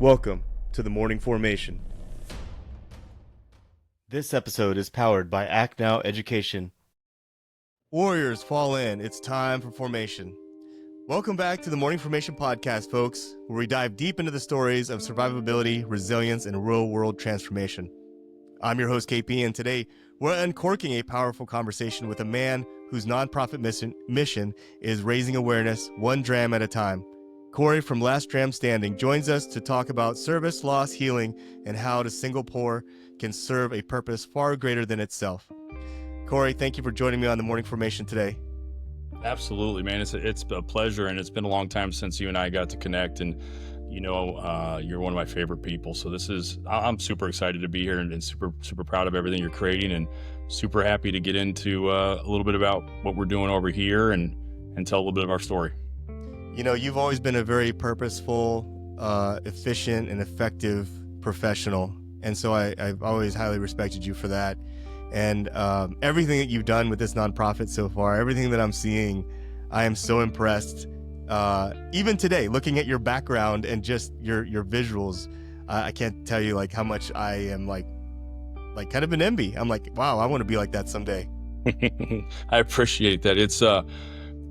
Welcome to the Morning Formation. This episode is powered by Act Now Education. Warriors, fall in. It's time for formation. Welcome back to the Morning Formation podcast, folks, where we dive deep into the stories of survivability, resilience, and real-world transformation. I'm your host, KP, and today we're uncorking a powerful conversation with a man whose nonprofit mission is raising awareness one dram at a time. Corey from Last Dram Standing joins us to talk about service, loss, healing, and how the single pour can serve a purpose far greater than itself. Corey, thank you for joining me on the Morning Formation today. Absolutely, man. It's a pleasure, and it's been a long time since you and I got to connect, and you're one of my favorite people. So I'm super excited to be here and super proud of everything you're creating, and super happy to get into a little bit about what we're doing over here and tell a little bit of our story. You know, you've always been a very purposeful, efficient, and effective professional, and so I've always highly respected you for that. And everything that you've done with this nonprofit so far, everything that I'm seeing, I am so impressed. Even today, looking at your background and just your visuals, I can't tell you like how much I am like kind of in envy. I'm like, wow, I want to be like that someday. I appreciate that.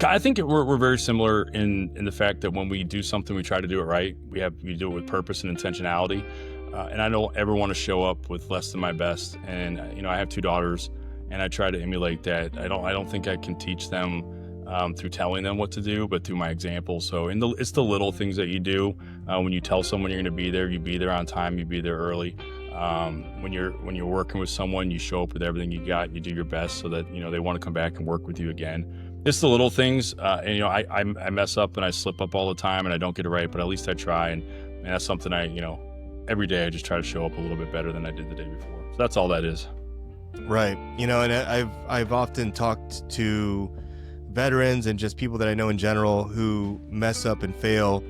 I think we're very similar in the fact that when we do something, we try to do it right. We do it with purpose and intentionality. And I don't ever want to show up with less than my best. And I have two daughters, and I try to emulate that. I don't think I can teach them through telling them what to do, but through my example. So it's the little things that you do. When you tell someone you're going to be there, you be there on time, you be there early. When you're working with someone, you show up with everything you got, you do your best so that they want to come back and work with you again. It's the little things, and I mess up and I slip up all the time and I don't get it right, but at least I try, and that's something every day I just try to show up a little bit better than I did the day before. So that's all that is. Right. And I've often talked to veterans and just people that I know in general who mess up and fail,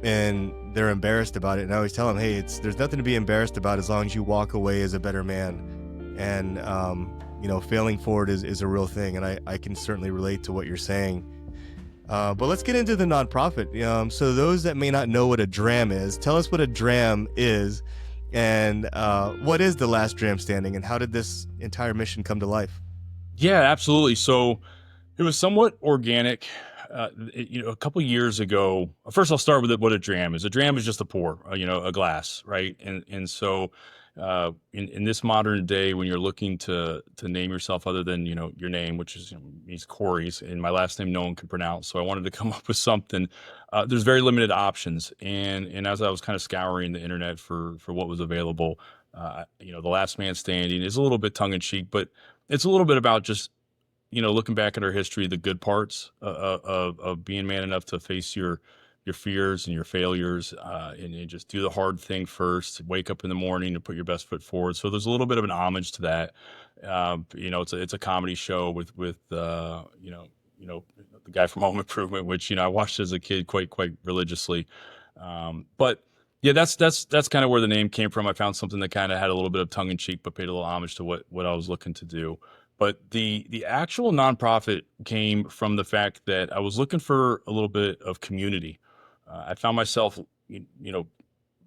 and they're embarrassed about it. And I always tell them, hey, there's nothing to be embarrassed about as long as you walk away as a better man. And failing forward is a real thing, and I can certainly relate to what you're saying. But let's get into the nonprofit. So those that may not know what a dram is, tell us what a dram is, and what is the Last Dram Standing, and how did this entire mission come to life? Yeah, absolutely. So it was somewhat organic. A couple years ago, first I'll start with what a dram is. A dram is just a pour, a glass, right? And so in this modern day, when you're looking to name yourself other than your name, which is means Corey's, and my last name no one can pronounce, so I wanted to come up with something. There's very limited options, and as I was kind of scouring the internet for what was available, the Last Man Standing is a little bit tongue in cheek, but it's a little bit about just looking back at our history, the good parts of being man enough to face your fears and your failures, and just do the hard thing first. Wake up in the morning and put your best foot forward. So there's a little bit of an homage to that. It's a comedy show with the guy from Home Improvement, which I watched as a kid quite religiously. But yeah, that's kind of where the name came from. I found something that kind of had a little bit of tongue in cheek, but paid a little homage to what I was looking to do. But the actual nonprofit came from the fact that I was looking for a little bit of community. I found myself,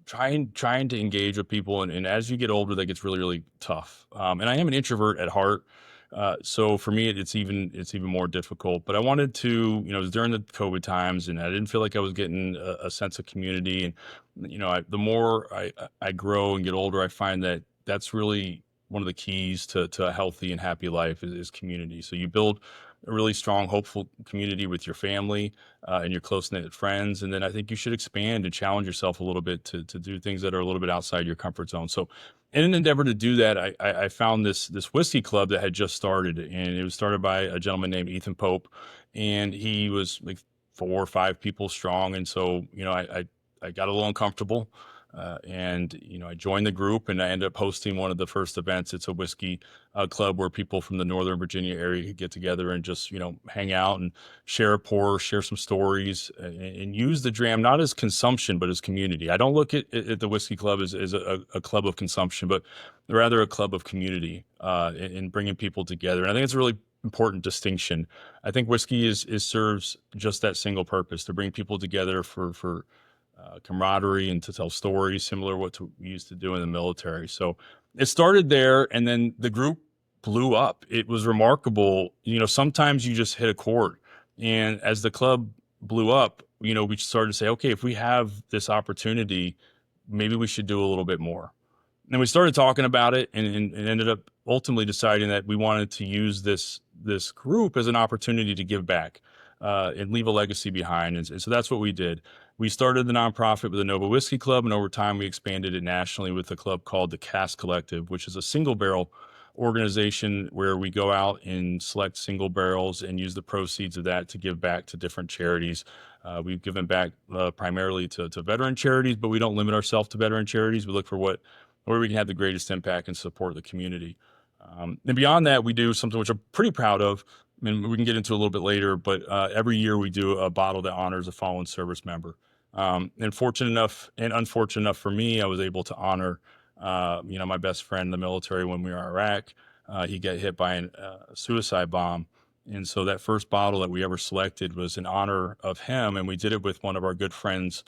trying to engage with people, and as you get older, that gets really tough. And I am an introvert at heart, so for me, it's even more difficult. But I wanted to, it was during the COVID times, and I didn't feel like I was getting a sense of community. And the more I grow and get older, I find that that's really one of the keys to a healthy and happy life is community. So you build a really strong, hopeful community with your family and your close-knit friends. And then I think you should expand and challenge yourself a little bit to do things that are a little bit outside your comfort zone. So in an endeavor to do that, I found this whiskey club that had just started, and it was started by a gentleman named Ethan Pope, and he was like 4 or 5 people strong. And so, I got a little uncomfortable. And I joined the group, and I ended up hosting one of the first events. It's a whiskey club where people from the Northern Virginia area could get together and just hang out and share a pour, share some stories, and use the dram not as consumption but as community. I don't look at the whiskey club as a club of consumption, but rather a club of community, and bringing people together. And I think it's a really important distinction. I think whiskey serves just that single purpose, to bring people together for camaraderie and to tell stories similar to what we used to do in the military. So it started there, and then the group blew up. It was remarkable. Sometimes you just hit a chord, and as the club blew up, we started to say, okay, if we have this opportunity, maybe we should do a little bit more. And we started talking about it, and ended up ultimately deciding that we wanted to use this group as an opportunity to give back and leave a legacy behind. And so that's what we did. We started the nonprofit with the Nova Whiskey Club, and over time we expanded it nationally with a club called the Cask Collective, which is a single barrel organization where we go out and select single barrels and use the proceeds of that to give back to different charities. We've given back primarily to veteran charities, but we don't limit ourselves to veteran charities. We look for where we can have the greatest impact and support the community. And beyond that, we do something which I'm pretty proud of, and we can get into a little bit later, but every year we do a bottle that honors a fallen service member. And fortunate enough and unfortunate enough for me, I was able to honor, my best friend in the military when we were in Iraq. He got hit by a suicide bomb. And so that first bottle that we ever selected was in honor of him. And we did it with one of our good friends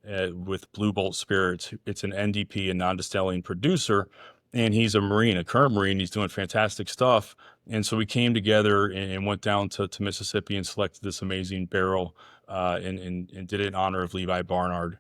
with Blue Bolt Spirits. It's an NDP and non-distilling producer, and he's a Marine, a current Marine. He's doing fantastic stuff. And so we came together and went down to Mississippi and selected this amazing barrel and did it in honor of Levi Barnard,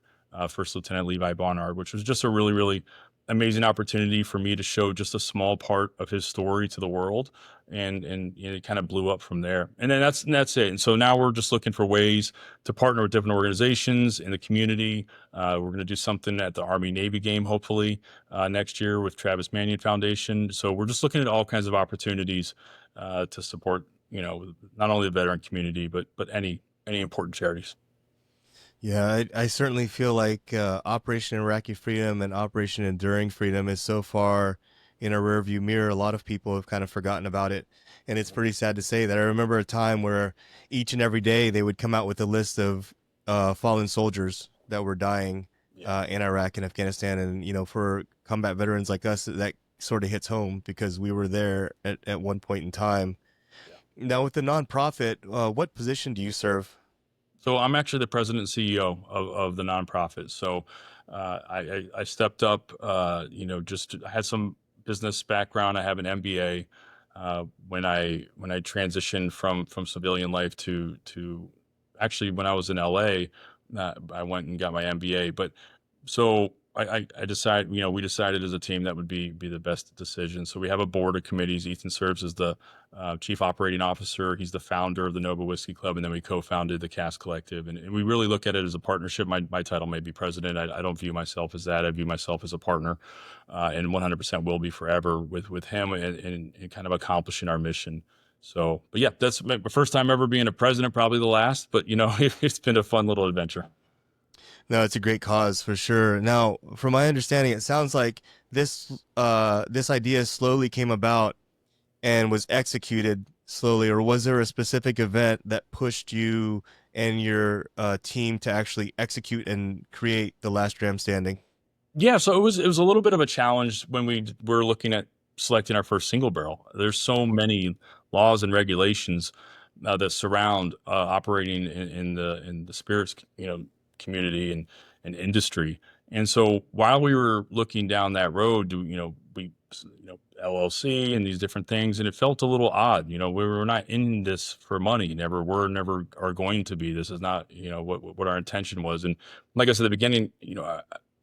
First Lieutenant Levi Barnard, which was just a really, really amazing opportunity for me to show just a small part of his story to the world. And it kind of blew up from there. And then that's it. And so now we're just looking for ways to partner with different organizations in the community. We're going to do something at the Army Navy game, hopefully next year with Travis Manion Foundation. So we're just looking at all kinds of opportunities to support, not only the veteran community, but any important charities. Yeah, I certainly feel like Operation Iraqi Freedom and Operation Enduring Freedom is so far in a rearview mirror. A lot of people have kind of forgotten about it. And it's pretty sad to say that. I remember a time where each and every day they would come out with a list of fallen soldiers that were dying in Iraq and Afghanistan. And, for combat veterans like us, that sort of hits home because we were there at one point in time. Yeah. Now, with the nonprofit, what position do you serve? So I'm actually the president and CEO of the nonprofit. So I stepped up, just I had some business background. I have an MBA. When I transitioned from civilian life to actually when I was in LA, I went and got my MBA. But so I decided, we decided as a team that would be the best decision. So we have a board of committees. Ethan serves as the chief operating officer. He's the founder of the Nova Whiskey Club, and then we co-founded the Cask Collective. And we really look at it as a partnership. My title may be president. I don't view myself as that. I view myself as a partner, and 100% will be forever with him and kind of accomplishing our mission. So, but yeah, that's my first time ever being a president, probably the last, but it's been a fun little adventure. No, it's a great cause for sure. Now, from my understanding, it sounds like this idea slowly came about and was executed slowly, or was there a specific event that pushed you and your team to actually execute and create the Last Dram Standing? Yeah, so it was a little bit of a challenge when we were looking at selecting our first single barrel. There's so many laws and regulations that surround operating in the spirits community and industry. And so while we were looking down that road, we LLC and these different things, and it felt a little odd. We were not in this for money, never were, never are going to be. This is not what our intention was. And like I said at the beginning,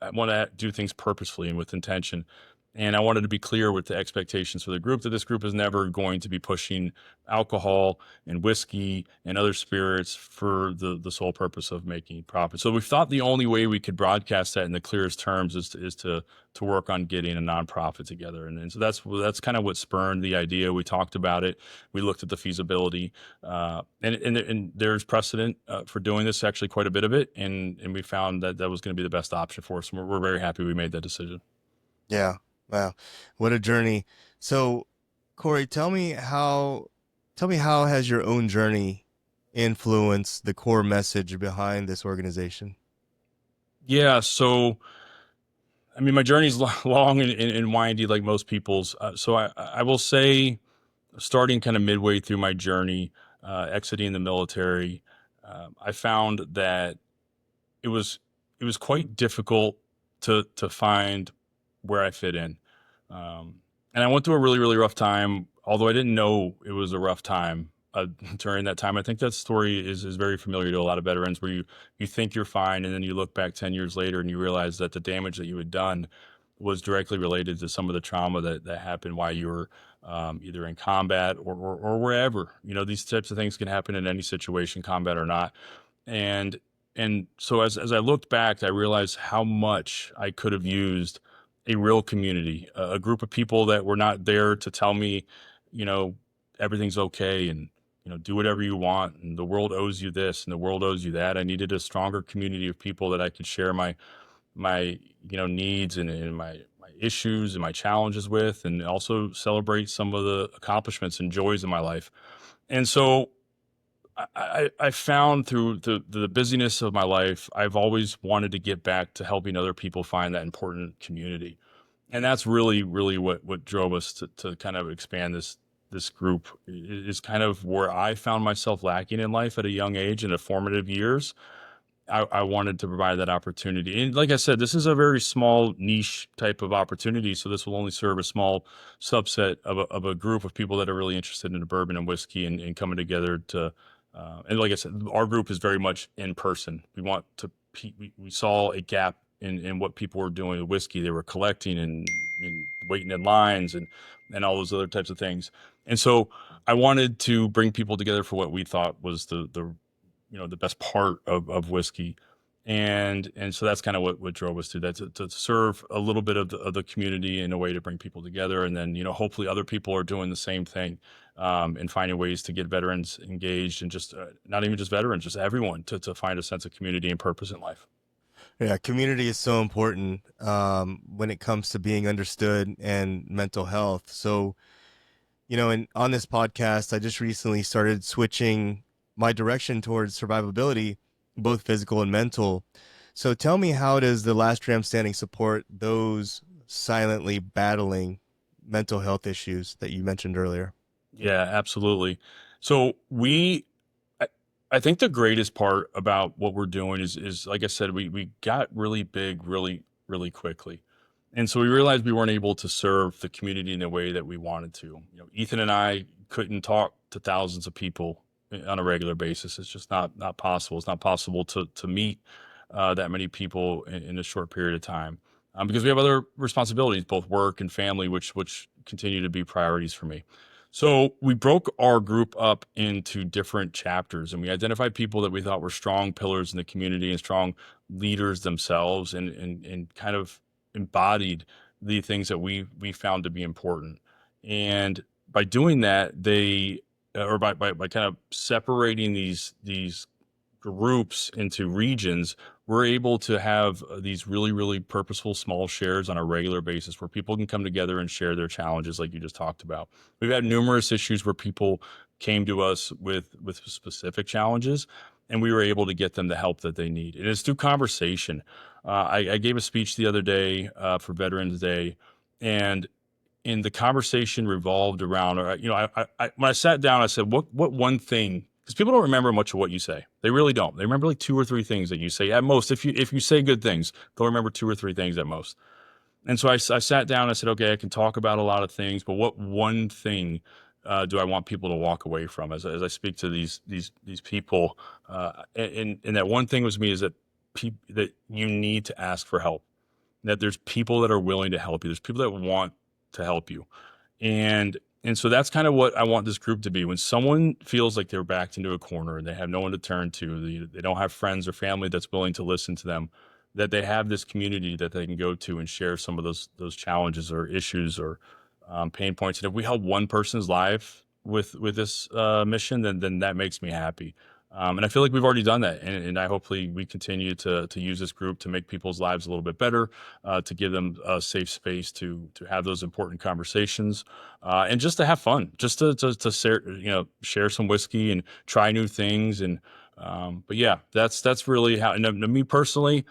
I want to do things purposefully and with intention. And I wanted to be clear with the expectations for the group that this group is never going to be pushing alcohol and whiskey and other spirits for the sole purpose of making profit. So we thought the only way we could broadcast that in the clearest terms is to work on getting a nonprofit together. And so that's kind of what spurned the idea. We talked about it. We looked at the feasibility, and there's precedent for doing this, actually quite a bit of it. And we found that was going to be the best option for us. And we're very happy we made that decision. Yeah. Wow. What a journey. So, Corey, tell me how has your own journey influenced the core message behind this organization? Yeah. So, I mean, my journey's long and windy, like most people's. So I will say, starting kind of midway through my journey, exiting the military, I found that it was it was quite difficult to find where I fit in. And I went through a really, really rough time, although I didn't know it was a rough time during that time. I think that story is very familiar to a lot of veterans where you think you're fine, and then you look back 10 years later and you realize that the damage that you had done was directly related to some of the trauma that happened while you were either in combat or wherever. These types of things can happen in any situation, combat or not. And so as I looked back, I realized how much I could have used a real community, a group of people that were not there to tell me, you know, everything's okay and do whatever you want and the world owes you this and the world owes you that. I needed a stronger community of people that I could share my needs and my issues and my challenges with, and also celebrate some of the accomplishments and joys in my life. And so I found through the busyness of my life, I've always wanted to get back to helping other people find that important community. And that's really, really what drove us to kind of expand this group is kind of where I found myself lacking in life at a young age in the formative years. I wanted to provide that opportunity. And like I said, this is a very small niche type of opportunity. So this will only serve a small subset of a group of people that are really interested in the bourbon and whiskey and coming together to, and like I said, our group is very much in person. We want to, we saw a gap in what people were doing with whiskey. They were collecting and waiting in lines and all those other types of things. And so I wanted to bring people together for what we thought was the best part of whiskey. And so that's kind of what drove us to that, to serve a little bit of the community in a way to bring people together. And then, hopefully other people are doing the same thing, and finding ways to get veterans engaged and just, not even just veterans, just everyone to find a sense of community and purpose in life. Yeah, community is so important when it comes to being understood and mental health. So, and on this podcast, I just recently started switching my direction towards survivability, both physical and mental. So tell me, how does the Last Dram Standing support those silently battling mental health issues that you mentioned earlier? Yeah, absolutely. So I, I think the greatest part about what we're doing is like I said, we got really big really, really quickly. And so we realized we weren't able to serve the community in the way that we wanted to. Ethan and I couldn't talk to thousands of people on a regular basis. It's just not possible. It's not possible to meet that many people in a short period of time, because we have other responsibilities, both work and family, which continue to be priorities for me. So we broke our group up into different chapters, and we identified people that we thought were strong pillars in the community and strong leaders themselves, and kind of embodied the things that we found to be important. And by doing that, or by kind of separating these groups into regions, we're able to have these really, really purposeful small shares on a regular basis where people can come together and share their challenges, like you just talked about. We've had numerous issues where people came to us with specific challenges, and we were able to get them the help that they need. And it's through conversation. I gave a speech the other day for Veterans Day, and the conversation revolved around, when I sat down, I said, what one thing, because people don't remember much of what you say. They really don't. They remember like two or three things that you say at most. If you say good things, they'll remember two or three things at most. And so I sat down and I said, okay, I can talk about a lot of things, but what one thing do I want people to walk away from as I speak to these people? And that one thing was me is that that you need to ask for help, that there's people that are willing to help you. There's people that want to help you. And so that's kind of what I want this group to be. When someone feels like they're backed into a corner and they have no one to turn to, they don't have friends or family that's willing to listen to them, that they have this community that they can go to and share some of those challenges or issues or pain points. And if we help one person's life with this mission, then that makes me happy. And I feel like we've already done that, and I hopefully we continue to use this group to make people's lives a little bit better, to give them a safe space to have those important conversations, and just to have fun, just to share some whiskey and try new things. And but yeah, that's really how. And to me personally,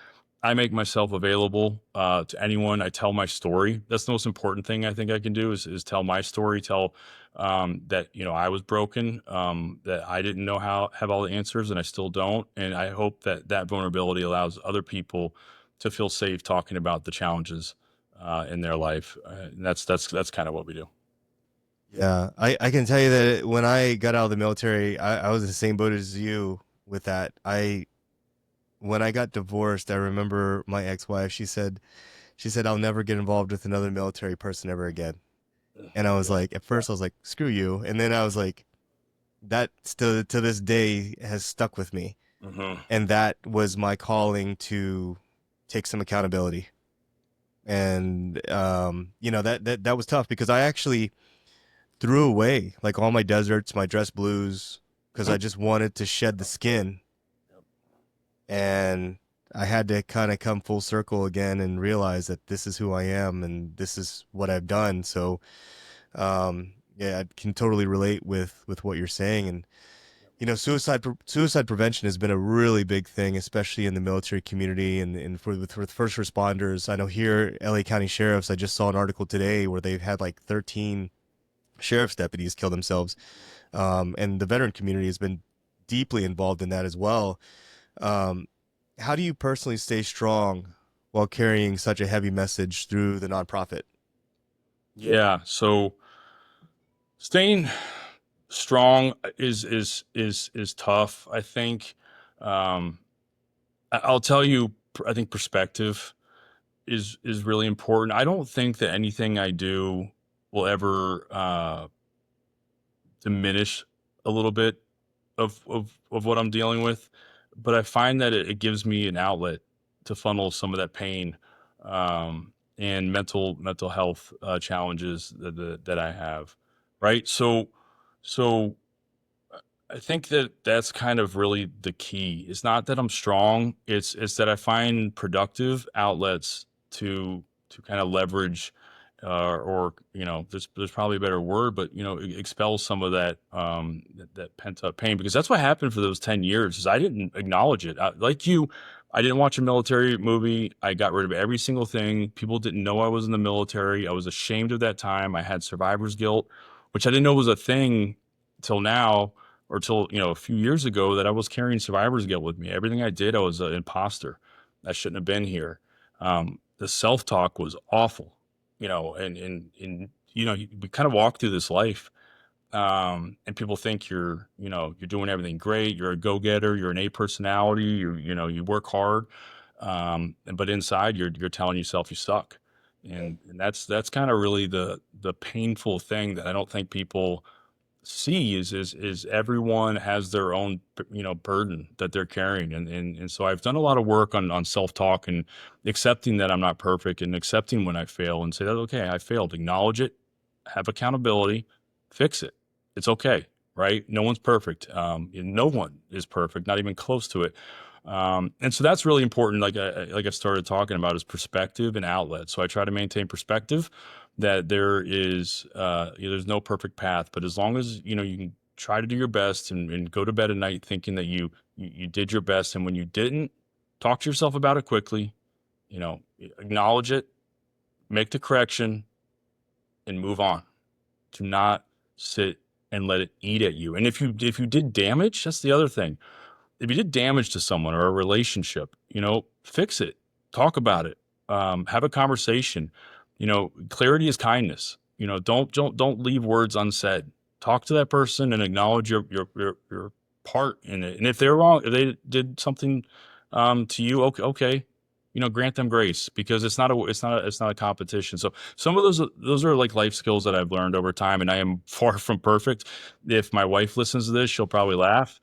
I make myself available to anyone. I tell my story. That's the most important thing I think I can do is tell my story. Tell that I was broken, that I didn't know how have all the answers, and I still don't. And I hope that that vulnerability allows other people to feel safe talking about the challenges in their life. And that's kind of what we do. Yeah, I can tell you that when I got out of the military, I was in the same boat as you with that. When I got divorced, I remember my ex-wife, she said I'll never get involved with another military person ever again. And I was Yeah. like, at first I was like, screw you. And then I was like, that still to this day has stuck with me. Hmm. And that was my calling to take some accountability. And that was tough because I actually threw away like all my deserts, my dress blues, because Hmm. I just wanted to shed the skin. And I had to kind of come full circle again and realize that this is who I am and this is what I've done. So, yeah, I can totally relate with what you're saying. And suicide prevention has been a really big thing, especially in the military community and for first responders. I know here, LA County sheriffs. I just saw an article today where they've had like 13 sheriff's deputies kill themselves, and the veteran community has been deeply involved in that as well. Um, how do you personally stay strong while carrying such a heavy message through the nonprofit? Yeah. So staying strong is tough. I think um, I'll tell you. I think perspective is really important. I don't think that anything I do will ever diminish a little bit of what I'm dealing with, but I find that it gives me an outlet to funnel some of that pain and mental health challenges that I have. Right. So I think that that's kind of really the key. It's not that I'm strong. It's that I find productive outlets to kind of leverage, or there's probably a better word, but expel some of that pent up pain, because that's what happened for those 10 years. Is I didn't acknowledge it. Like you, I didn't watch a military movie. I got rid of every single thing. People didn't know I was in the military. I was ashamed of that time. I had survivor's guilt, which I didn't know was a thing till now, or till a few years ago, that I was carrying survivor's guilt with me. Everything I did, I was an imposter. I shouldn't have been here. The self talk was awful, and we kind of walk through this life, and people think you're doing everything great. You're a go getter. You're an A personality. You work hard, but inside you're telling yourself you suck, and that's kind of really the painful thing that I don't think people see is everyone has their own burden that they're carrying, and so I've done a lot of work on self-talk and accepting that I'm not perfect, and accepting when I fail, and say that, okay, I failed, acknowledge it, have accountability, fix it. It's okay, right? No one's perfect. And no one is perfect, not even close to it. And so that's really important. Like I started talking about, is perspective and outlet. So I try to maintain perspective, that there's no perfect path, but as long as you can try to do your best, and go to bed at night thinking that you did your best, and when you didn't, talk to yourself about it quickly, acknowledge it, make the correction, and move on. To not sit and let it eat at you. And if you did damage, that's the other thing. If you did damage to someone or a relationship, fix it, talk about it, have a conversation. Clarity is kindness. Don't leave words unsaid. Talk to that person and acknowledge your part in it. And if they're wrong, if they did something to you, okay, grant them grace, because it's not a competition. So some of those are like life skills that I've learned over time, and I am far from perfect. If my wife listens to this, she'll probably laugh,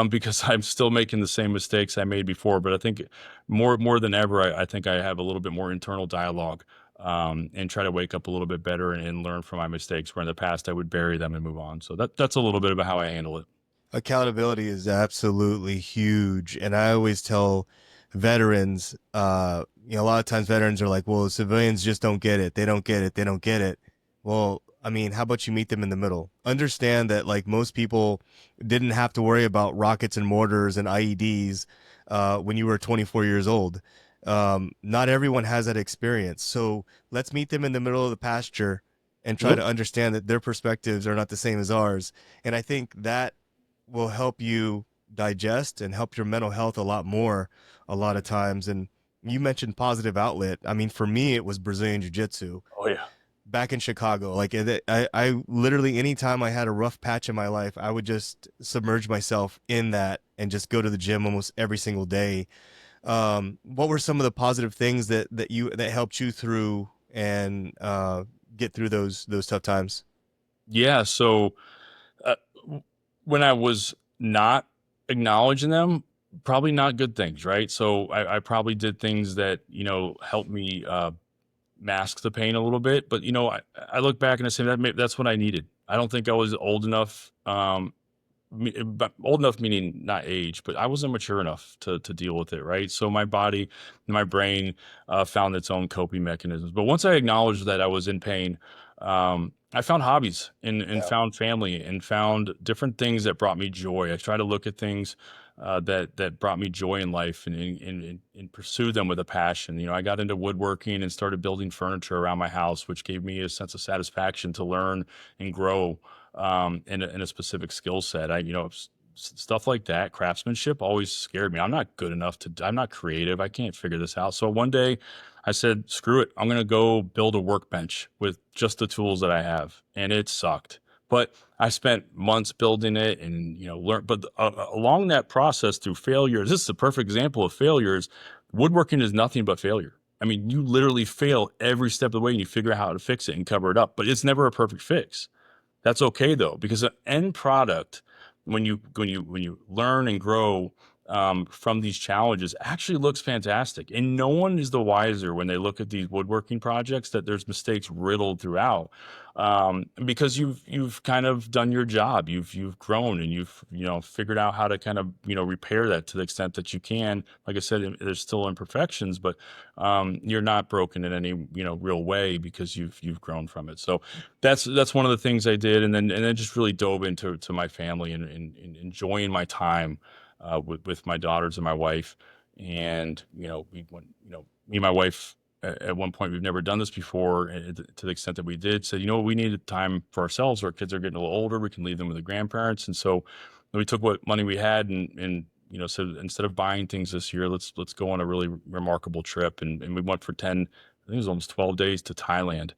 because I'm still making the same mistakes I made before. But I think more than ever, I think I have a little bit more internal dialogue, and try to wake up a little bit better, and learn from my mistakes, where in the past I would bury them and move on. So that's a little bit about how I handle it. Accountability is absolutely huge, and I always tell veterans, a lot of times veterans are like, "Well, civilians just don't get it. They don't get it. They don't get it." Well, I mean, how about you meet them in the middle? Understand that like most people didn't have to worry about rockets and mortars and IEDs when you were 24 years old. Not everyone has that experience. So let's meet them in the middle of the pasture and try Yep. to understand that their perspectives are not the same as ours. And I think that will help you digest and help your mental health a lot more a lot of times. And you mentioned positive outlet. I mean, for me, it was Brazilian Jiu Jitsu Oh yeah. back in Chicago. Like I literally, anytime I had a rough patch in my life, I would just submerge myself in that and just go to the gym almost every single day. What were some of the positive things that helped you through and get through those tough times? Yeah. So uh, when I was not acknowledging them, probably not good things, right? So I probably did things that, helped me mask the pain a little bit. But, I look back and I say that's what I needed. I don't think I was old enough. But old enough meaning not age, but I wasn't mature enough to deal with it, right? So my body, my brain found its own coping mechanisms. But once I acknowledged that I was in pain, I found hobbies and Yeah. found family and found different things that brought me joy. I try to look at things that brought me joy in life and pursue them with a passion. I got into woodworking and started building furniture around my house, which gave me a sense of satisfaction to learn and grow in a specific skill set. Stuff like that, craftsmanship always scared me. I'm not creative. I can't figure this out. So one day I said, screw it. I'm going to go build a workbench with just the tools that I have. And it sucked. But I spent months building it and, learn. But along that process through failures, this is a perfect example of failures. Woodworking is nothing but failure. I mean, you literally fail every step of the way and you figure out how to fix it and cover it up, but it's never a perfect fix. That's okay though, because the end product, when you learn and grow from these challenges, actually looks fantastic. And no one is the wiser when they look at these woodworking projects that there's mistakes riddled throughout, because you've kind of done your job. You've grown and you've figured out how to kind of repair that to the extent that you can. Like I said, there's still imperfections, but you're not broken in any real way because you've grown from it. So that's one of the things I did, and then just really dove into my family and enjoying my time with my daughters and my wife. And we went, me and my wife at one point, we've never done this before, to the extent that we did, said, we needed time for ourselves. Our kids are getting a little older. We can leave them with the grandparents. And so we took what money we had and so instead of buying things this year, let's go on a really remarkable trip. And we went for 10, I think it was almost 12 days to Thailand.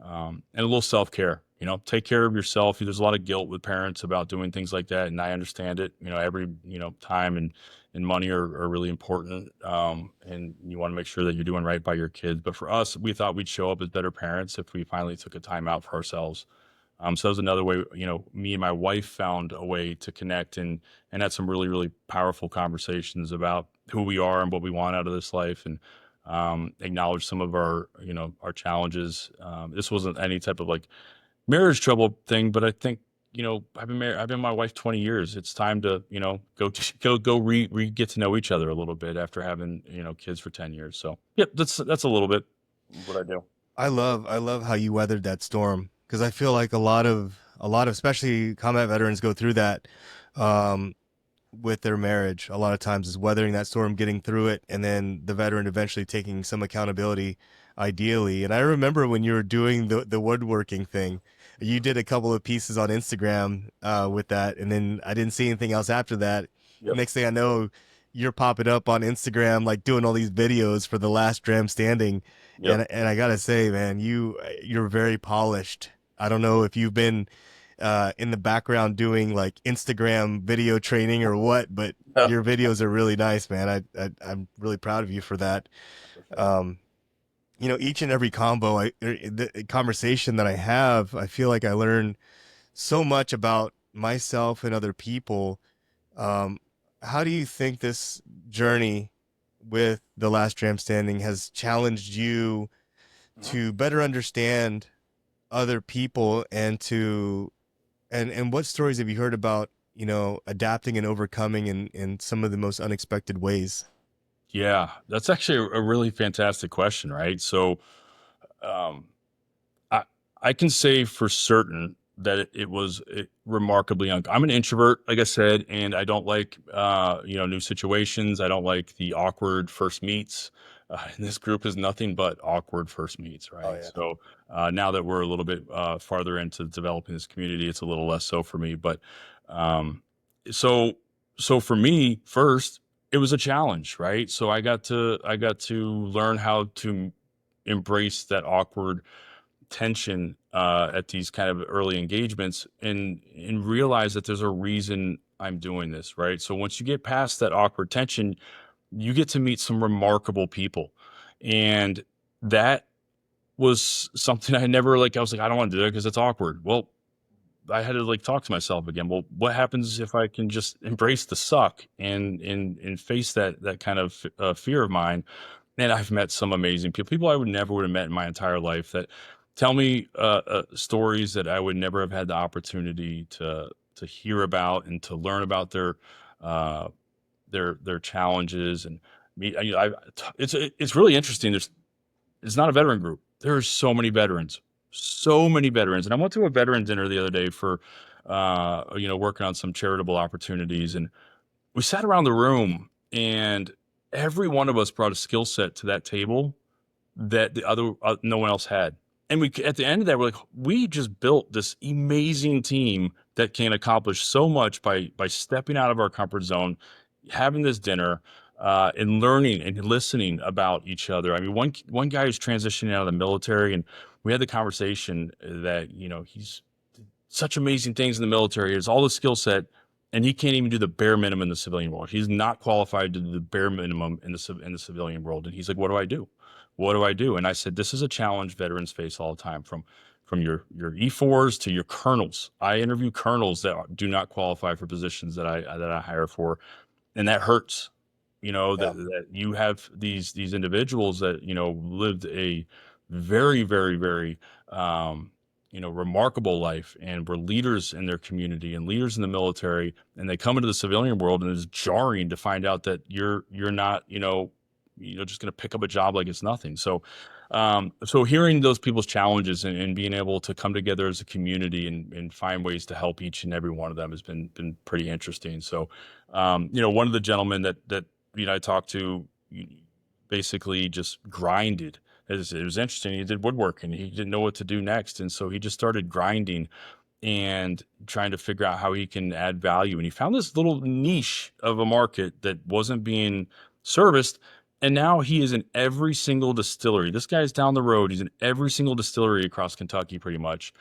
And a little self-care, take care of yourself. There's a lot of guilt with parents about doing things like that. And I understand it. Every, time and money are really important. And you want to make sure that you're doing right by your kids. But for us, we thought we'd show up as better parents if we finally took a time out for ourselves. So that was another way, me and my wife found a way to connect and had some really, really powerful conversations about who we are and what we want out of this life. And acknowledge some of our challenges. This wasn't any type of like marriage trouble thing, but I think I've been married. I've been with my wife 20 years. It's time to go get to know each other a little bit after having kids for 10 years. So yep, that's a little bit what I do. I love how you weathered that storm because I feel like a lot of especially combat veterans go through that um, with their marriage. A lot of times is weathering that storm, getting through it, and then the veteran eventually taking some accountability, ideally. And I remember when you were doing the woodworking thing, you did a couple of pieces on Instagram with that, and then I didn't see anything else after that. Yep. Next thing I know, you're popping up on Instagram like doing all these videos for the Last Dram Standing, Yep. and I gotta say, man, you're very polished. I don't know if you've been in the background doing like Instagram video training or what, but Yeah, your videos are really nice, man. I'm really proud of you for that. for sure. Um, each and every the conversation that I have, I feel like I learn so much about myself and other people. Um, how do you think this journey with the Last Dram Standing has challenged you Mhm. to better understand other people and what stories have you heard about, adapting and overcoming in some of the most unexpected ways? Yeah, that's actually a really fantastic question, right? So, um, I I can say for certain that it was remarkably I'm an introvert, like I said, and I don't like new situations. I don't like the awkward first meets. And this group is nothing but awkward first meets, Oh right? yeah. So now that we're a little bit farther into developing this community, it's a little less so for me. But um, so so for me, first, it was a challenge, right? So I got to learn how to embrace that awkward tension at these kind of early engagements, and realize that there's a reason I'm doing this, right? So once you get past that awkward tension, you get to meet some remarkable people. And that was something I never like. I was like, I don't want to do it because it's awkward. Well, I had to like talk to myself again. Well, what happens if I can just embrace the suck and face that kind of fear of mine? And I've met some amazing people I would have met in my entire life, that tell me stories that I would never have had the opportunity to hear about and to learn about uh, their challenges. And me, it's really interesting. It's not a veteran group. There are so many veterans. And I went to a veteran dinner the other day for working on some charitable opportunities, and we sat around the room, and every one of us brought a skill set to that table that the other no one else had. And we at the end of that, we're like, we just built this amazing team that can accomplish so much by stepping out of our comfort zone, having this dinner, and learning and listening about each other. I mean, one guy who's transitioning out of the military, and we had the conversation that he's such amazing things in the military. He has all the skill set, and he can't even do the bare minimum in the civilian world. He's not qualified to do the bare minimum in the civilian world. And he's like, "What do I do? What do I do?" And I said, "This is a challenge veterans face all the time, from your E4s to your colonels. I interview colonels that do not qualify for positions that I hire for, and that hurts. Yeah. That you have these individuals that lived a very, very, very remarkable life, and were leaders in their community and leaders in the military, and they come into the civilian world, and it's jarring to find out that you're not just going to pick up a job like it's nothing. So hearing those people's challenges, and being able to come together as a community, and find ways to help each and every one of them has been pretty interesting. So one of the gentlemen that I talked to, basically just grinded. It was interesting. He did woodworking. He didn't know what to do next, and so he just started grinding and trying to figure out how he can add value. And he found this little niche of a market that wasn't being serviced. And now he is in every single distillery. This guy's down the road. He's in every single distillery across Kentucky, pretty much,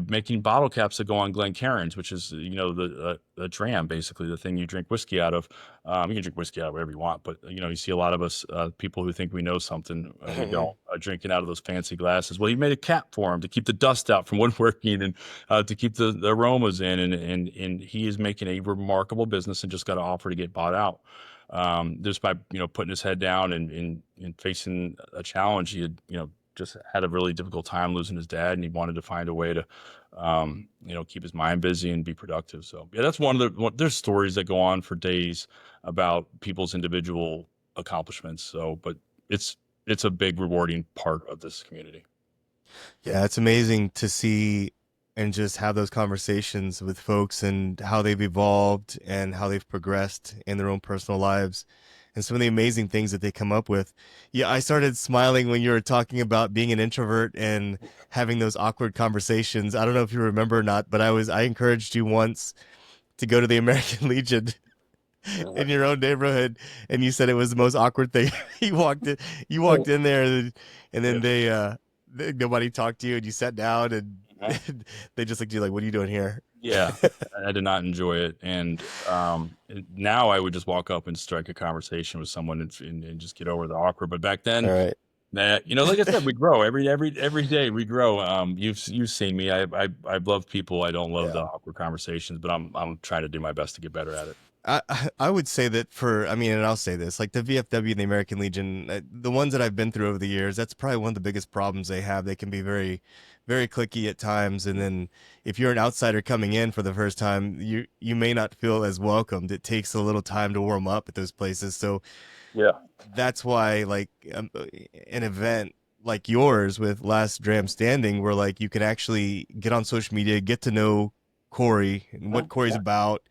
making bottle caps that go on Glencairns, which is the dram, basically the thing you drink whiskey out of. You can drink whiskey out of whatever you want, but you see a lot of us people who think we know something, we don't, drinking out of those fancy glasses. Well, he made a cap for him to keep the dust out from woodworking, and to keep the aromas in, and he is making a remarkable business, and just got an offer to get bought out. Just by putting his head down, and facing a challenge. He had just had a really difficult time losing his dad, and he wanted to find a way to keep his mind busy and be productive. So yeah, that's there's stories that go on for days about people's individual accomplishments. So, but it's it's a big rewarding part of this community. Yeah, it's amazing to see and just have those conversations with folks and how they've evolved and how they've progressed in their own personal lives and some of the amazing things that they come up with. Yeah, I started smiling when you were talking about being an introvert and having those awkward conversations. I don't know if you remember or not, but I encouraged you once to go to the American Legion in your own neighborhood, and you said it was the most awkward thing. You walked in there, and then nobody talked to you, and you sat down, and Yeah. they just looked at you like, "What are you doing here?" Yeah, I did not enjoy it, and now I would just walk up and strike a conversation with someone, and just get over the awkward. But back All then, right. like I said, we grow every day. We grow. You've seen me. I love people. I don't love Yeah. the awkward conversations, but I'm trying to do my best to get better at it. I would say that I mean, and I'll say this, like the VFW and the American Legion, the ones that I've been through over the years, that's probably one of the biggest problems they have. They can be very, very clicky at times, and then if you're an outsider coming in for the first time, you may not feel as welcomed. It takes a little time to warm up at those places, so Yeah. that's why, like, an event like yours with Last Dram Standing, where like you can actually get on social media, get to know Corey and what Corey's Yeah. about,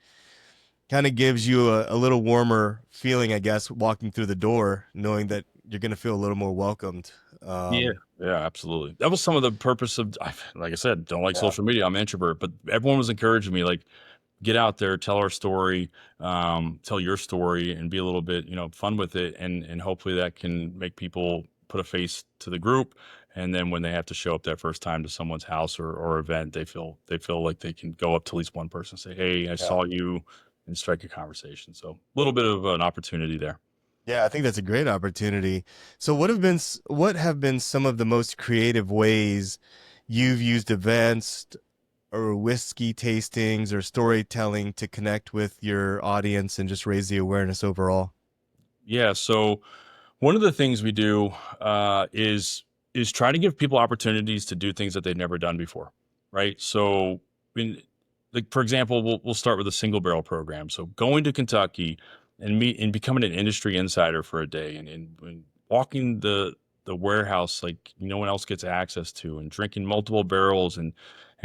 kind of gives you a little warmer feeling, I guess, walking through the door, knowing that you're gonna feel a little more welcomed. Yeah, yeah, absolutely. That was some of the purpose of, like I said, don't like Yeah, social media. I'm an introvert, but everyone was encouraging me, like, get out there, tell our story, tell your story, and be a little bit, fun with it, and hopefully that can make people put a face to the group. And then when they have to show up that first time to someone's house or event, they feel like they can go up to at least one person, and say, "Hey, I yeah. saw you," and strike a conversation. So a little bit of an opportunity there. Yeah, I think that's a great opportunity. So what have been some of the most creative ways you've used events or whiskey tastings or storytelling to connect with your audience and just raise the awareness overall? Yeah. So one of the things we do is try to give people opportunities to do things that they've never done before, right? So, in, like for example, we'll start with a single barrel program. So going to Kentucky and meet and becoming an industry insider for a day, and walking the warehouse like no one else gets access to, and drinking multiple barrels, and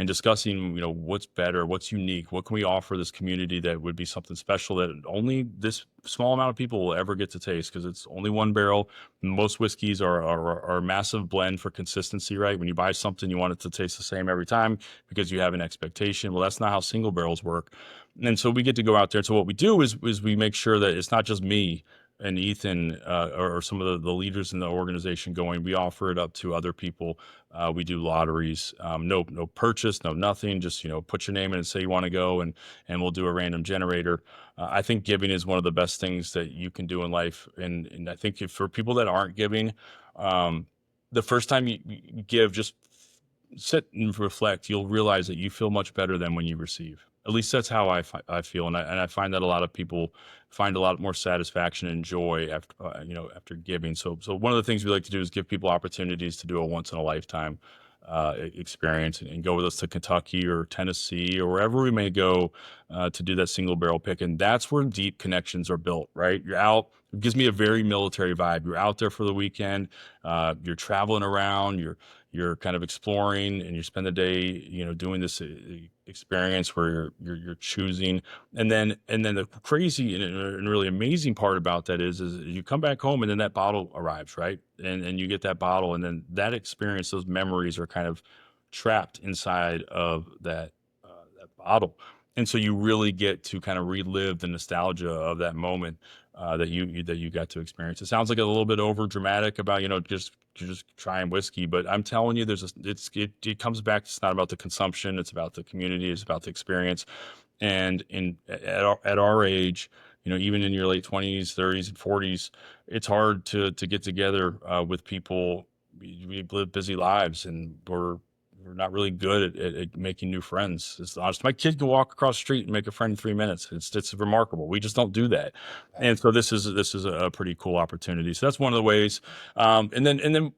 discussing what's better, what's unique, what can we offer this community that would be something special that only this small amount of people will ever get to taste, because it's only one barrel. Most whiskeys are a massive blend for consistency, right? When you buy something, you want it to taste the same every time because you have an expectation. Well, that's not how single barrels work. And so we get to go out there. So what we do is we make sure that it's not just me and Ethan, or some of the leaders in the organization going. We offer it up to other people. We do lotteries, no purchase, no nothing. Just put your name in and say you want to go, and we'll do a random generator. I think giving is one of the best things that you can do in life, and I think for people that aren't giving, um, the first time you give, just sit and reflect. You'll realize that you feel much better than when you receive. At least that's how I feel, and I find that a lot of people find a lot more satisfaction and joy after giving. So one of the things we like to do is give people opportunities to do a once in a lifetime experience, and go with us to Kentucky or Tennessee or wherever we may go to do that single barrel pick. And that's where deep connections are built, right? You're out. It gives me a very military vibe. You're out there for the weekend. You're traveling around. You're kind of exploring, and you spend the day, doing this experience where you're choosing. And then the crazy and really amazing part about that is you come back home, and then that bottle arrives, right? And you get that bottle, and then that experience, those memories are kind of trapped inside of that bottle. And so you really get to kind of relive the nostalgia of that moment, that you got to experience. It sounds like a little bit over dramatic about just trying whiskey, but I'm telling you, it comes back. It's not about the consumption; it's about the community. It's about the experience. And at our age, even in your late 20s, 30s, and 40s, it's hard to get together with people. We live busy lives, and we're not really good at making new friends. It's honest. My kid can walk across the street and make a friend in 3 minutes. It's remarkable. We just don't do that. And so this is a pretty cool opportunity. So that's one of the ways. And then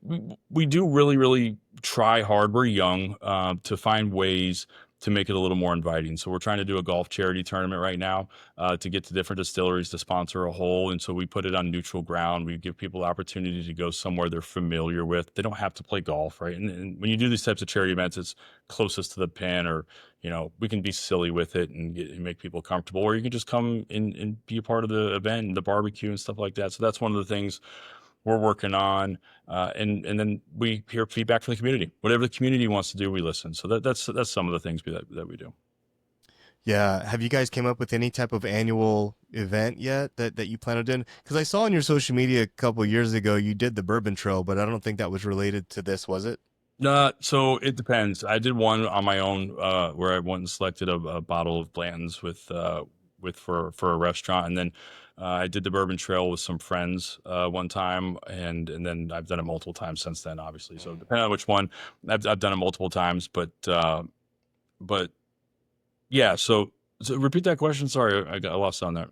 we do really, really try hard. We're young, to find ways to make it a little more inviting. So we're trying to do a golf charity tournament right now, to get to different distilleries to sponsor a hole. And so we put it on neutral ground. We give people the opportunity to go somewhere they're familiar with. They don't have to play golf, right? And when you do these types of charity events, it's closest to the pin, or we can be silly with it and make people comfortable, or you can just come and be a part of the event and the barbecue and stuff like that. So that's one of the things we're working on, and then we hear feedback from the community. Whatever the community wants to do, we listen. So that's some of the things that we do. Yeah. Have you guys came up with any type of annual event yet that you plan on doing? Because I saw on your social media a couple years ago you did the Bourbon Trail, but I don't think that was related to this, was it? So it depends. I did one on my own, where I went and selected a bottle of Blanton's for a restaurant, and then I did the Bourbon Trail with some friends one time, and then I've done it multiple times since then, obviously. So depending on which one, I've done it multiple times, but yeah. So repeat that question. Sorry, I got lost on that.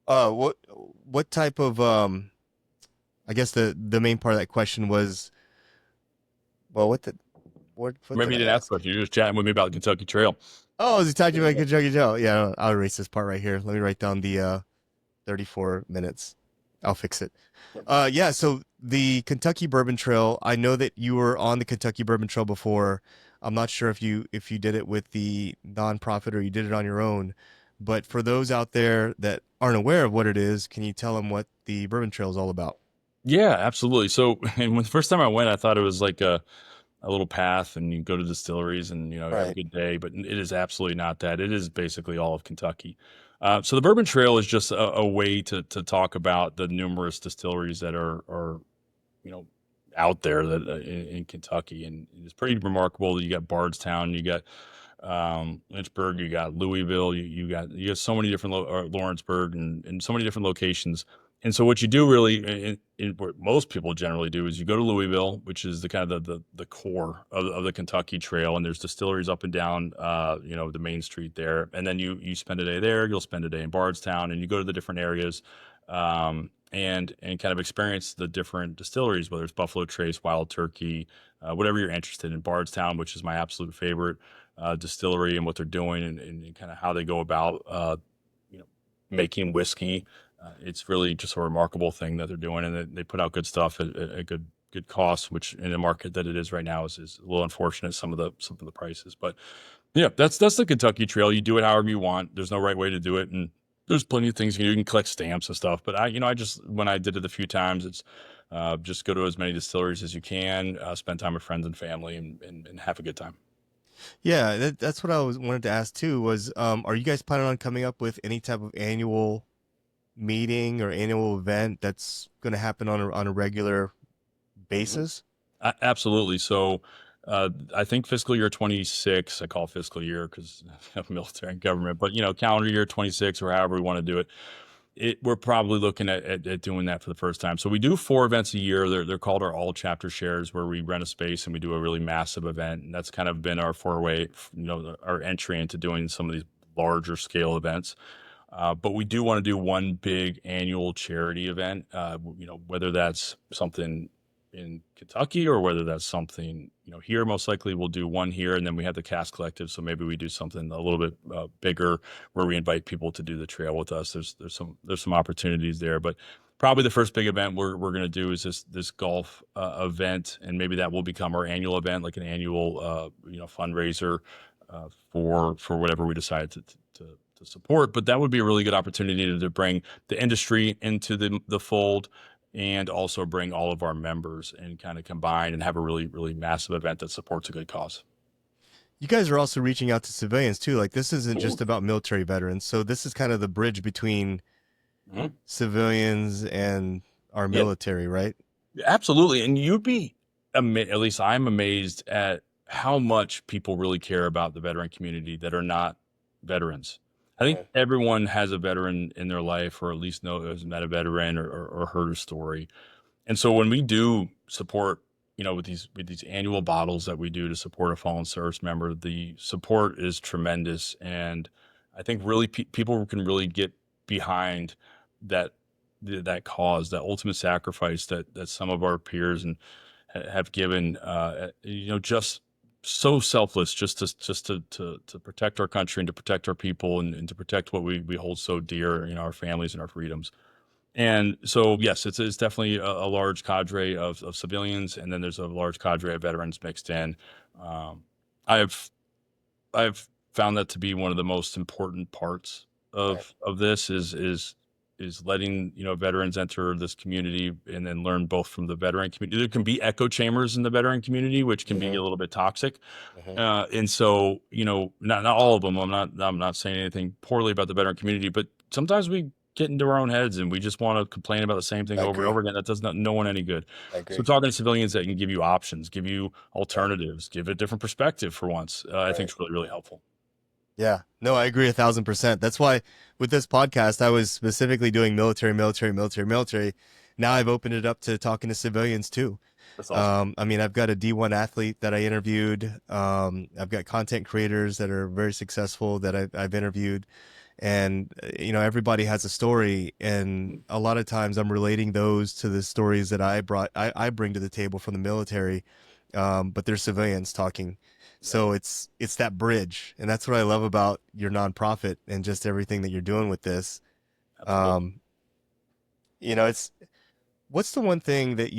What type of I guess the main part of that question was, well, what Maybe did you I didn't ask a ask? question. You're just chatting with me about the Kentucky Trail. Oh, is he talking about Kentucky Joe? Yeah, I'll erase this part right here. Let me write down the 34 minutes. I'll fix it. Yeah, so the Kentucky Bourbon Trail, I know that you were on the Kentucky Bourbon Trail before. I'm not sure if you did it with the nonprofit or you did it on your own, but for those out there that aren't aware of what it is, can you tell them what the Bourbon Trail is all about? Yeah, absolutely. So, and when the first time I went, I thought it was like a little path and you go to distilleries and you have a Right. good day, but it is absolutely not that. It is basically all of Kentucky. So the Bourbon Trail is just a way to talk about the numerous distilleries that are you know out there that in Kentucky, and it's pretty remarkable. You got Bardstown, you got Lynchburg, you got Louisville, you got so many different Lawrenceburg and so many different locations. And so what you do really, what most people generally do, is you go to Louisville, which is the kind of the core of the Kentucky Trail, and there's distilleries up and down, the main street there. And then you spend a day there. You'll spend a day in Bardstown, and you go to the different areas, and kind of experience the different distilleries, whether it's Buffalo Trace, Wild Turkey, whatever you're interested in. Bardstown, which is my absolute favorite distillery, and what they're doing, and kind of how they go about you know making whiskey. It's really just a remarkable thing that they're doing, and they put out good stuff at a good cost, which in the market that it is right now is a little unfortunate, some of the prices. But yeah, that's the Kentucky Trail. You do it however you want. There's no right way to do it, and there's plenty of things you can do. You can collect stamps and stuff. But I just, when I did it a few times, it's just go to as many distilleries as you can, spend time with friends and family, and have a good time. Yeah, that's what I was wanted to ask too. Was are you guys planning on coming up with any type of annual meeting or annual event that's going to happen on a regular Mhm. basis? Absolutely. So, I think fiscal year 26, I call it fiscal year because of military and government, but calendar year 26 or however we want to do it. We're probably looking at doing that for the first time. So we do 4 events a year. They're called our all chapter shares, where we rent a space and we do a really massive event. And that's kind of been our foray, our entry into doing some of these larger scale events. But we do want to do one big annual charity event. Whether that's something in Kentucky or whether that's something here. Most likely, we'll do one here, and then we have the Cast Collective. So maybe we do something a little bit bigger, where we invite people to do the trail with us. There's some opportunities there, but probably the first big event we're going to do is this golf event, and maybe that will become our annual event, like an annual fundraiser for whatever we decide to support. But that would be a really good opportunity to bring the industry into the fold, and also bring all of our members and kind of combine and have a really, really massive event that supports a good cause. You guys are also reaching out to civilians too. Like this isn't Mhm. just about military veterans. So this is kind of the bridge between Mhm. civilians and our Yeah, military, right? absolutely. And you'd be, at least I'm amazed at how much people really care about the veteran community that are not veterans. I think Right. everyone has a veteran in their life, or at least has met a veteran, or heard a story. And so when we do support, with these annual bottles that we do to support a fallen service member, the support is tremendous, and I think really people can really get behind that that cause, that ultimate sacrifice that some of our peers and have given, just so selfless, just to protect our country and to protect our people, and to protect what we hold so dear, our families and our freedoms. And so, yes, it's definitely a large cadre of civilians, and then there's a large cadre of veterans mixed in. Um, I've I've found that to be one of the most important parts Right. of this is letting veterans enter this community and then learn both from the veteran community. There can be echo chambers in the veteran community, which can be Mm-hmm. a little bit toxic, Mm-hmm. and so not all of them. I'm not saying anything poorly about the veteran community, but sometimes we get into our own heads and we just want to complain about the same thing I over and agree. over again. That does not no one any good. I So agree. talking to civilians that can give you options, give you Right. alternatives, give a different perspective for once, I think Right. is really, really helpful. Yeah. No, I agree 1,000%. That's why with this podcast, I was specifically doing military, military, military, military. Now I've opened it up to talking to civilians too. That's awesome. I mean, I've got a D1 athlete that I interviewed. I've got content creators that are very successful that I've interviewed. And, everybody has a story. And a lot of times I'm relating those to the stories that I bring to the table from the military. But they're civilians talking. Right. So it's that bridge. And that's what I love about your nonprofit and just everything that you're doing with this. Absolutely. Um, it's what's the one thing that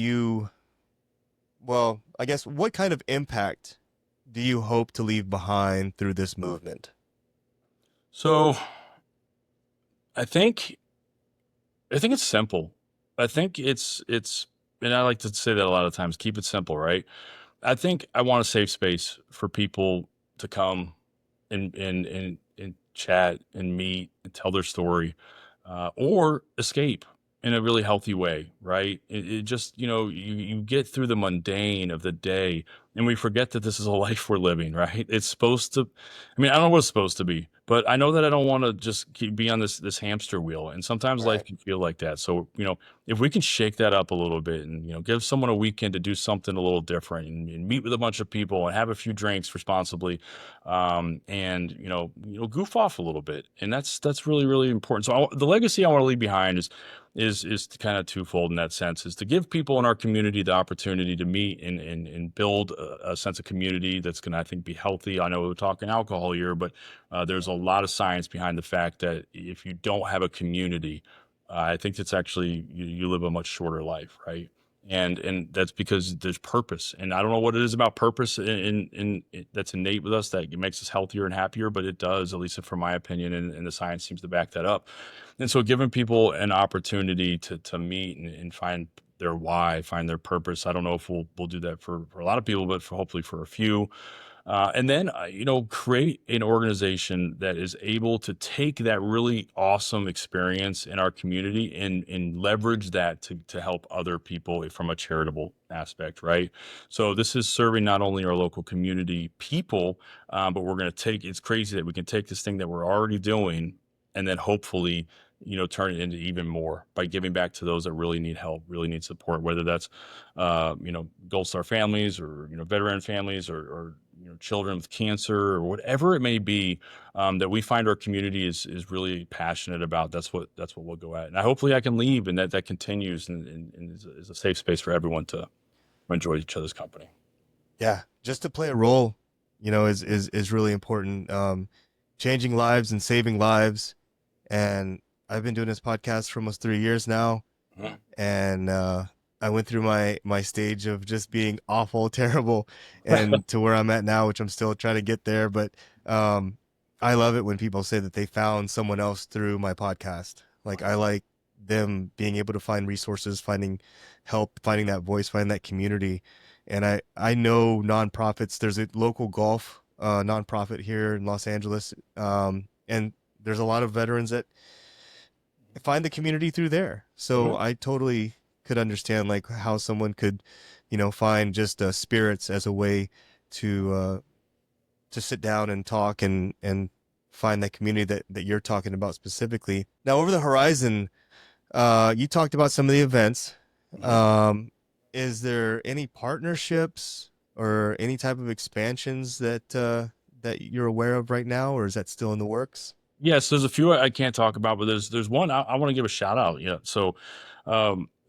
I guess what kind of impact do you hope to leave behind through this movement? So I think I think it's simple. I think it's and I like to say that a lot of times, keep it simple, right? I think I want a safe space for people to come and chat and meet and tell their story, or escape in a really healthy way, right? It just, you get through the mundane of the day, and we forget that this is a life we're living, right? It's supposed to, I mean, I don't know what it's supposed to be, but I know that I don't want to just be on this hamster wheel, and sometimes life Right. can feel like that. So, if we can shake that up a little bit and, give someone a weekend to do something a little different and meet with a bunch of people and have a few drinks responsibly, and goof off a little bit, and that's really really important. So the legacy I want to leave behind is kind of twofold in that sense: is to give people in our community the opportunity to meet and build a sense of community that's going to, I think, be healthy. I know we're talking alcohol here, but there's a lot of science behind the fact that if you don't have a community, I think it's actually you live a much shorter life, right? And that's because there's purpose, and I don't know what it is about purpose that's innate with us that it makes us healthier and happier, but it does, at least from my opinion, and the science seems to back that up. And so giving people an opportunity to meet and find their why, find their purpose. I don't know if we'll do that for a lot of people, but hopefully for a few. And then, create an organization that is able to take that really awesome experience in our community and leverage that to help other people from a charitable aspect, right? So this is serving not only our local community people, but we're going to it's crazy that we can take this thing that we're already doing and then hopefully, turn it into even more by giving back to those that really need help, really need support, whether that's Gold Star families or veteran families or children with cancer or whatever it may be, that we find our community is really passionate about. That's what we'll go at, and hopefully I can leave and that continues and is a safe space for everyone to enjoy each other's company. Yeah, just to play a role, is really important. Changing lives and saving lives. And I've been doing this podcast for almost 3 years now, Mhm. and I went through my stage of just being awful, terrible, and to where I'm at now, which I'm still trying to get there. But um, I love it when people say that they found someone else through my podcast. Like I like them being able to find resources, finding help, finding that voice, finding that community. And I know nonprofits. There's a local golf nonprofit here in Los Angeles, and there's a lot of veterans that find the community through there. So Mhm. I totally could understand like how someone could, find just spirits as a way to sit down and talk and find that community that you're talking about specifically. Now, over the horizon, you talked about some of the events. Mhm. Um, is there any partnerships or any type of expansions that you're aware of right now, or is that still in the works? Yes, there's a few I can't talk about, but there's one I want to give a shout out. Yeah, so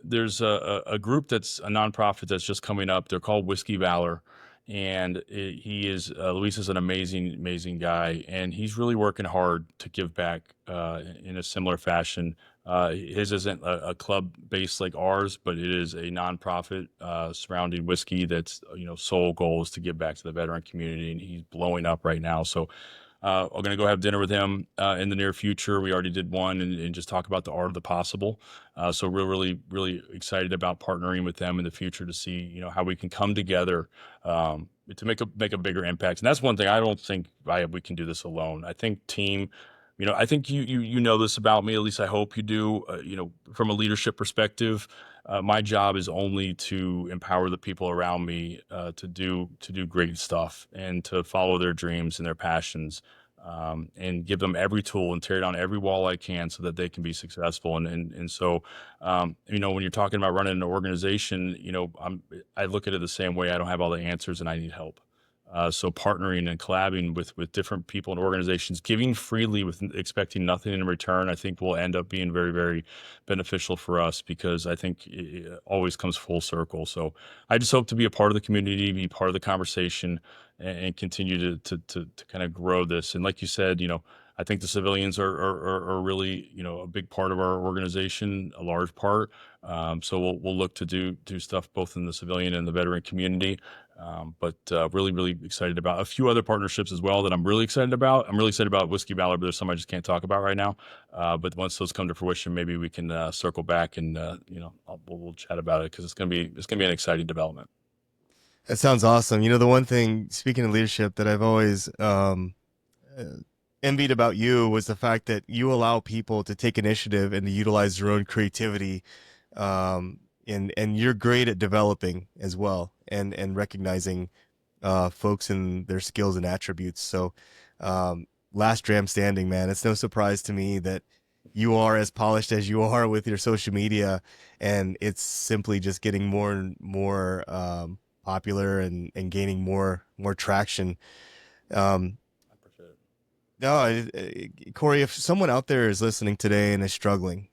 there's a group that's a nonprofit that's just coming up. They're called Whiskey Valor, and he is Luis is an amazing guy, and he's really working hard to give back in a similar fashion. His isn't a club based like ours, but it is a nonprofit surrounding whiskey that's sole goal is to give back to the veteran community, and he's blowing up right now. So we're going to go have dinner with him in the near future. We already did one and just talk about the art of the possible. So we're really, really excited about partnering with them in the future to see, how we can come together to make a bigger impact. And that's one thing I don't think we can do this alone. I think team, I think you know this about me. At least I hope you do. From a leadership perspective, my job is only to empower the people around me to do great stuff and to follow their dreams and their passions, and give them every tool and tear down every wall I can so that they can be successful. And so, when you're talking about running an organization, I look at it the same way. I don't have all the answers and I need help. So partnering and collabing with different people and organizations, giving freely with expecting nothing in return, I think will end up being very, very beneficial for us because I think it always comes full circle. So I just hope to be a part of the community, be part of the conversation, and continue to kind of grow this. And like you said, I think the civilians are really, you know, a big part of our organization, a large part. So we'll look to do stuff both in the civilian and the veteran community. But really, really excited about a few other partnerships as well that I'm really excited about. I'm really excited about Whiskey Valor, but there's some I just can't talk about right now. But once those come to fruition, maybe we can circle back and you know, we'll chat about it because it's gonna be an exciting development. That sounds awesome. You know, the one thing, speaking of leadership, that I've always uh, envied about you was the fact that you allow people to take initiative and to utilize their own creativity, and you're great at developing as well, and recognizing folks and their skills and attributes. So, Last Dram Standing, man, it's no surprise to me that you are as polished as you are with your social media, and it's simply just getting more and more popular, and gaining more traction. Um, I appreciate it. no, Corey, if someone out there is listening today and is struggling,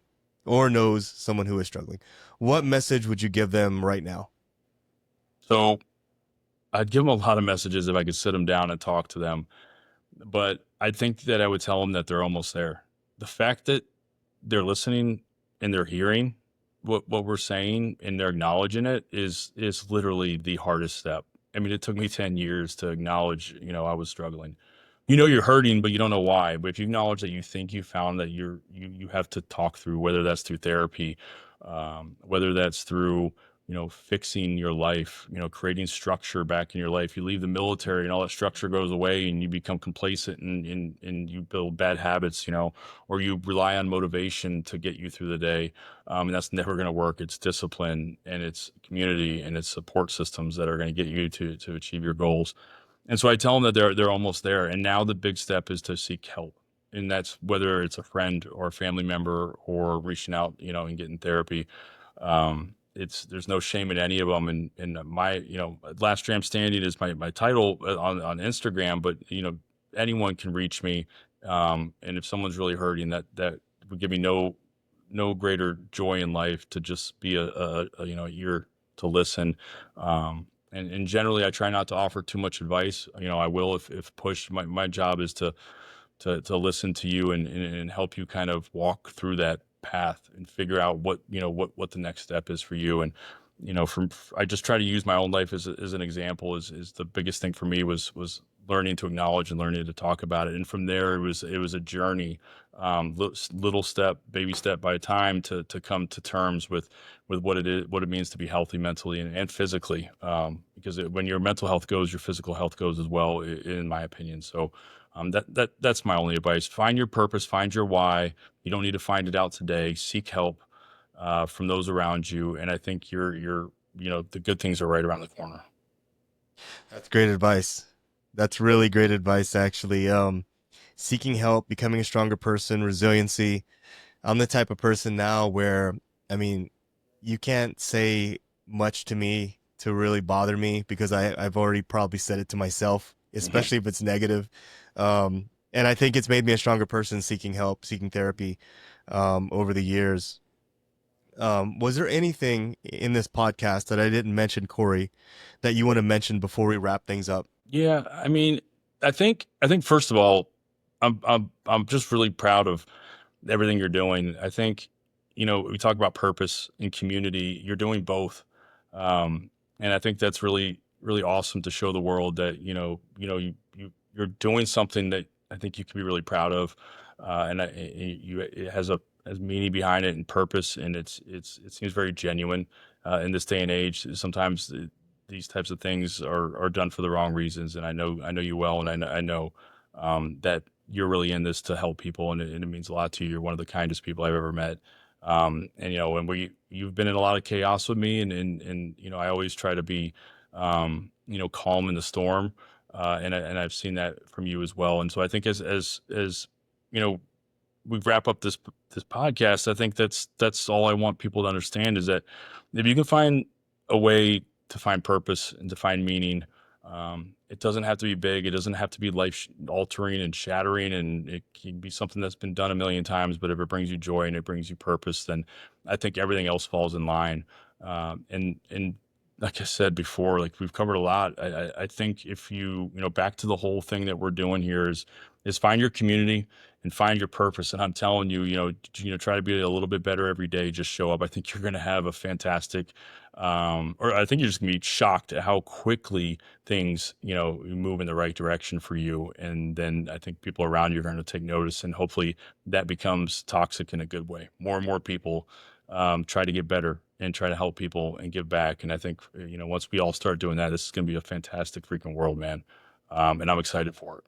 or knows someone who is struggling, what message would you give them right now? So I'd give them a lot of messages if I could sit them down and talk to them, but I think that I would tell them that they're almost there. The fact that they're listening and they're hearing what we're saying and they're acknowledging it is literally the hardest step. I mean, it took me 10 years to acknowledge, you know, I was struggling. You know you're hurting, but you don't know why. But if you acknowledge that you think you found that you have to talk through, whether that's through therapy, whether that's through, you know, fixing your life, you know, creating structure back in your life. You leave the military and all that structure goes away and you become complacent and you build bad habits, you know, or you rely on motivation to get you through the day. And that's never going to work. It's discipline and it's community and it's support systems that are going to get you to achieve your goals. And so I tell them that they're almost there. And now the big step is to seek help. And that's whether it's a friend or a family member or reaching out, you know, and getting therapy. It's there's no shame in any of them. And my, you know, Last Dram Standing is my title on Instagram, but you know, anyone can reach me. And if someone's really hurting, that would give me no greater joy in life to just be a you know, ear to listen. And generally I try not to offer too much advice. You know, I will if pushed. My job is to listen to you and help you kind of walk through that path and figure out what, you know, what the next step is for you. And you know, I just try to use my own life as an example. Is the biggest thing for me was learning to acknowledge and learning to talk about it. And from there it was a journey, little step, baby step by time to come to terms with what it is, what it means to be healthy mentally and physically. Because when your mental health goes, your physical health goes as well, in my opinion. So that's my only advice. Find your purpose, find your why. You don't need to find it out today. Seek help from those around you, and I think you're you know, the good things are right around the corner. That's great advice. That's really great advice, actually. Seeking help, becoming a stronger person, resiliency. I'm the type of person now where, I mean, you can't say much to me to really bother me, because I've already probably said it to myself, Mhm. especially if it's negative. And I think it's made me a stronger person, seeking help, seeking therapy, over the years. Was there anything in this podcast that I didn't mention, Corey, that you want to mention before we wrap things up? Yeah, I mean, I think first of all, I'm just really proud of everything you're doing. I think, you know, we talk about purpose and community. You're doing both, and I think that's really really awesome to show the world that you're doing something that I think you can be really proud of, and it has meaning behind it and purpose, and it seems very genuine in this day and age. Sometimes these types of things are done for the wrong reasons, and I know you well, and I know that you're really in this to help people, and it means a lot to you. You're one of the kindest people I've ever met. And you know, you've been in a lot of chaos with me, and you know, I always try to be, you know, calm in the storm, and I've seen that from you as well. And so I think as you know, we wrap up this podcast, I think that's all I want people to understand is that if you can find a way to find purpose and to find meaning, it doesn't have to be big. It doesn't have to be life altering and shattering, and it can be something that's been done a million times. But if it brings you joy and it brings you purpose, then I think everything else falls in line. And like I said before, like we've covered a lot. I think if you know, back to the whole thing that we're doing here is find your community and find your purpose. And I'm telling you, try to be a little bit better every day. Just show up. I think you're going to have a fantastic, or I think you're just going to be shocked at how quickly things, move in the right direction for you. And then I think people around you are going to take notice, and hopefully that becomes toxic in a good way. More and more people try to get better and try to help people and give back. And I think, once we all start doing that, this is going to be a fantastic freaking world, man. And I'm excited for it.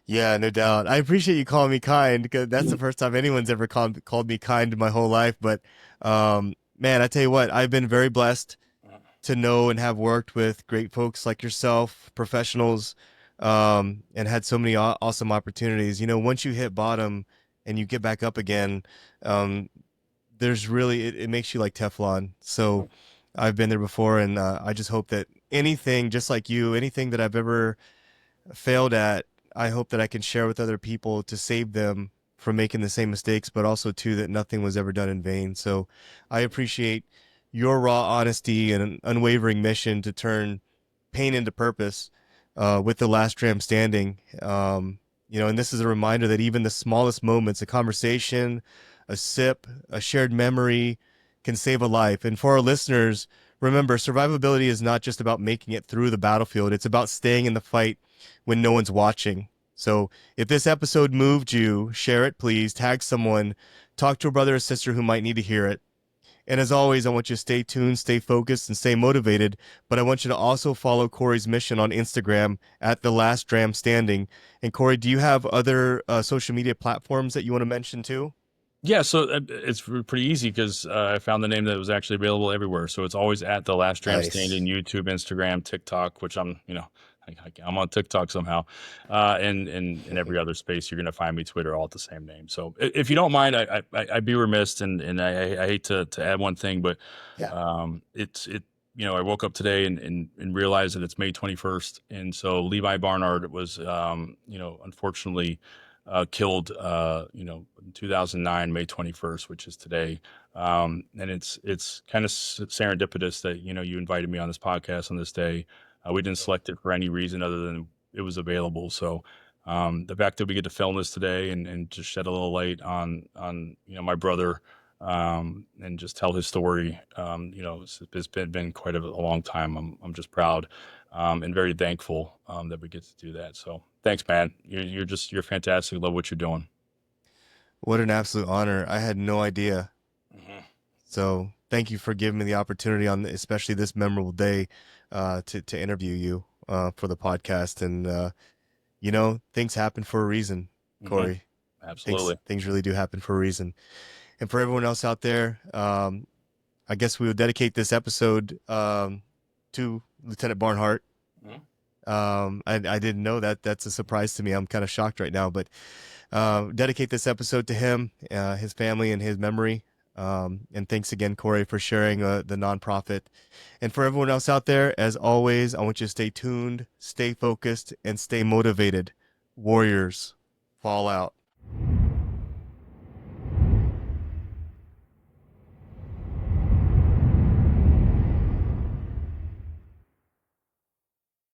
Yeah, no doubt. I appreciate you calling me kind because that's the first time anyone's ever called me kind in my whole life. But man, I tell you what, I've been very blessed to know and have worked with great folks like yourself, professionals, and had so many awesome opportunities. Once you hit bottom and you get back up again, um, there's really it makes you like Teflon. So I've been there before, and I just hope that anything, just like you, anything that I've ever failed at, I hope that I can share with other people to save them from making the same mistakes, but also too that nothing was ever done in vain. So I appreciate your raw honesty and an unwavering mission to turn pain into purpose with the Last Dram Standing. And this is a reminder that even the smallest moments, a conversation, a sip, a shared memory, can save a life. And for our listeners, remember, survivability is not just about making it through the battlefield. It's about staying in the fight when no one's watching. So if this episode moved you, share it, please. Tag someone, talk to a brother or sister who might need to hear it. And as always, I want you to stay tuned, stay focused, and stay motivated. But I want you to also follow Corey's mission on Instagram at the Last Dram Standing. And Corey, do you have other social media platforms that you want to mention too? Yeah, so it's pretty easy because I found the name that was actually available everywhere. So it's always at the Last Dram Nice. Standing, YouTube, Instagram, TikTok, which I'm on TikTok somehow, and in every other space you're gonna find me. Twitter, all at the same name. So if you don't mind, I'd be remiss, and I hate to add one thing, but Yeah. I woke up today and realized that it's May 21st, and so Levi Barnard was unfortunately killed, in 2009, May 21st, which is today. And it's kind of serendipitous that, you invited me on this podcast on this day. We didn't select it for any reason other than it was available. So the fact that we get to film this today and just shed a little light on my brother, and just tell his story, it's been quite a long time. I'm just proud, and very thankful, that we get to do that. So thanks, man. You're fantastic. Love what you're doing. What an absolute honor. I had no idea. Mhm. So thank you for giving me the opportunity on especially this memorable day to interview you for the podcast. And things happen for a reason, Mhm. Corey. Things Absolutely. things really do happen for a reason. And for everyone else out there, I guess we will dedicate this episode to Lieutenant Barnhart. Mhm. I didn't know that. That's a surprise to me. I'm kind of shocked right now, but dedicate this episode to him, his family, and his memory. And thanks again, Corey, for sharing the nonprofit. And for everyone else out there, as always, I want you to stay tuned, stay focused, and stay motivated. Warriors, fall out.